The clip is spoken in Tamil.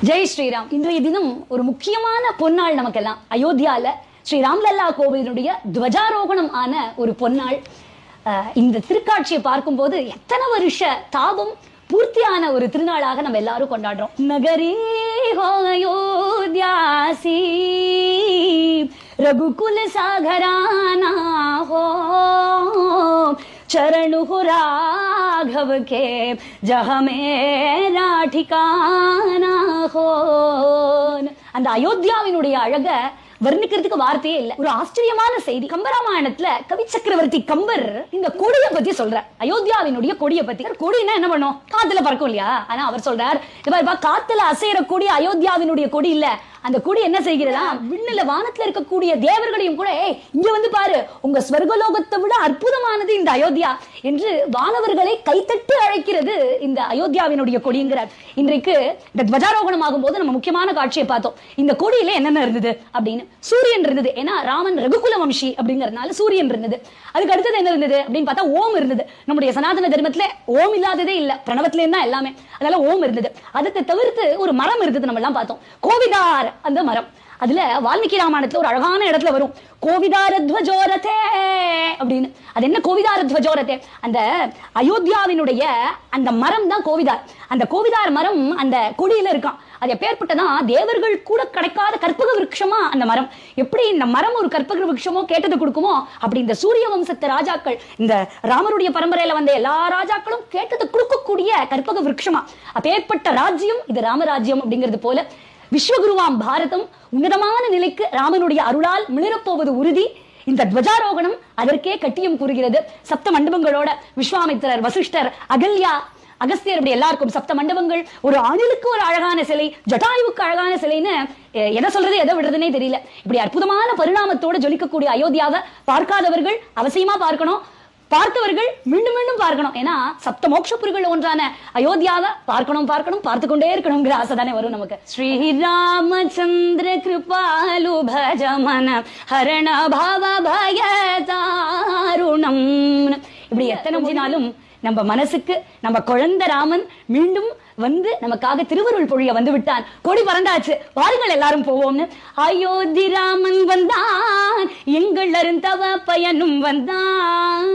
ஜெய் ஸ்ரீராம். இன்றைய தினம் ஒரு முக்கியமான பொன்னாள் நமக்கெல்லாம். அயோத்தியால ஸ்ரீ ராம்லல்லா கோவிலினுடைய துவஜாரோகணம் ஆன ஒரு பொன்னாள். இந்த திருக்காட்சியை பார்க்கும்போது எத்தனை வருஷ தாபம் பூர்த்தியான ஒரு திருநாளாக நம்ம எல்லாரும் கொண்டாடுறோம். நகரே ஹோ அயோத்தியாசி रघुकुल सागराना हो चरणु हो राघव के जहाँ मेरा ठिकाना हो. அந்த அயோத்தியாவினுடைய அழக வர்ணிக்கிறதுக்கு வார்த்தையே இல்ல. ஒரு ஆச்சரியமான செய்தி. கம்பராமாயணத்துல கவி சக்கரவர்த்தி கம்பர் இந்த கொடியை பத்தி சொல்ற. அயோத்தியாவினுடைய கொடியை பத்தி. கொடினா என்ன பண்ணும்? காத்துல பறக்கும் இல்லையா? ஆனா அவர் சொல்றார், காத்துல அசைற கொடி அயோத்தியாவினுடைய கொடி இல்ல. அந்த கொடி என்ன செய்கிறதா? விண்ணுல வானத்துல இருக்கக்கூடிய தேவர்களையும் கூட இங்க வந்து பாரு, உங்க ஸ்வர்கலோகத்தை விட அற்புதமானது இந்த அயோத்தியா என்று வானவர்களை கைத்தட்டு அழைக்கிறது இந்த அயோத்தியாவினுடைய கொடிங்கிறார். இன்றைக்கு இந்த துவஜாரோகணம் ஆகும் போது நம்ம முக்கியமான காட்சியை பார்த்தோம். இந்த கொடியில என்னென்ன இருந்தது அப்படின்னு. சூரியன் இருந்தது. ஏன்னா ராமன் ரகுகுல வம்சி அப்படிங்கறதுனால சூரியன் இருந்தது. அதுக்கு அடுத்தது என்ன இருந்தது அப்படின்னு பார்த்தா ஓம் இருந்தது. நம்முடைய சனாதன தர்மத்துல ஓம் இல்லாததே இல்ல. பிரணவத்திலே தான் எல்லாமே. அதனால ஓம் இருந்தது. அதை தவிர்த்து ஒரு மரம் இருந்தது. நம்ம எல்லாம் பார்த்தோம். கோவிதார் அந்த மரம். அதுல வால்மீகி ராமாயணத்துல ஒரு அழகான இடத்துல வரும், கோவிதாரத்வஜோரதே அப்படின்னு. அது என்ன கோவிதாரத்வஜோரதே? அந்த அயோத்தியாவினுடைய அந்த மரம் தான் கோவிதார். அந்த கோவிதார் மரம் அந்த கொடியில இருக்கான். அது எப்பேற்பட்டதான் தேவர்கள் கூட கிடைக்காத கற்பக விருட்சமா அந்த மரம். எப்படி இந்த மரம் ஒரு கற்பக விருட்சமோ கேட்டது கொடுக்குமோ, அப்படி இந்த சூரிய வம்சத்து ராஜாக்கள், இந்த ராமருடைய பரம்பரையில வந்த எல்லா ராஜாக்களும் கேட்டது கொடுக்கக்கூடிய கற்பக விருட்சமா. அப்பேற்பட்ட ராஜ்யம் இது ராமராஜ்யம் அப்படிங்கிறது போல விஸ்வகுருவாம் பாரதம் உன்னதமான நிலைக்கு ராமனுடைய அருளால் மிளிரப்போவது உறுதி. இந்த துவஜாரோகணம் அதற்கே கட்டியம் கூறுகிறது. சப்த மண்டபங்களோட விஸ்வாமித்திரர், வசிஷ்டர், அகல்யா, அகஸ்தியர், இப்படி எல்லாருக்கும் சப்த மண்டபங்கள். ஒரு அணிலுக்கு ஒரு அழகான சிலை, ஜட்டாயுவுக்கு அழகான சிலைன்னு எதை சொல்றது எதை விடுறதுனே தெரியல. இப்படி அற்புதமான பரிணாமத்தோட ஜொலிக்கக்கூடிய அயோத்தியாவை பார்க்காதவர்கள் அவசியமா பார்க்கணும். பார்த்தவர்கள் மீண்டும் மீண்டும் பார்க்கணும். ஏன்னா சப்த மோட்சபுரிகள் ஒன்றான அயோத்தியாவை பார்க்கணும் பார்த்து கொண்டே இருக்கணுங்கிற ஆசை தானே வரும் நமக்கு. ஸ்ரீராமச்சந்திர கிருபாலு பஜமன ஹரண பாவ பயதாருணம். இப்படி எத்தனை நாளும் நம்ம மனசுக்கு நம்ம குழந்தை ராமன் மீண்டும் வந்து நமக்காக திருவருள் பொழிய வந்து விட்டான். கொடி பறந்தாச்சு, வாருங்கள் எல்லாரும் போவோம்னு. அயோத்தி ராமன் வந்தான், எங்கள் அருந்தவ பயனும் வந்தான்.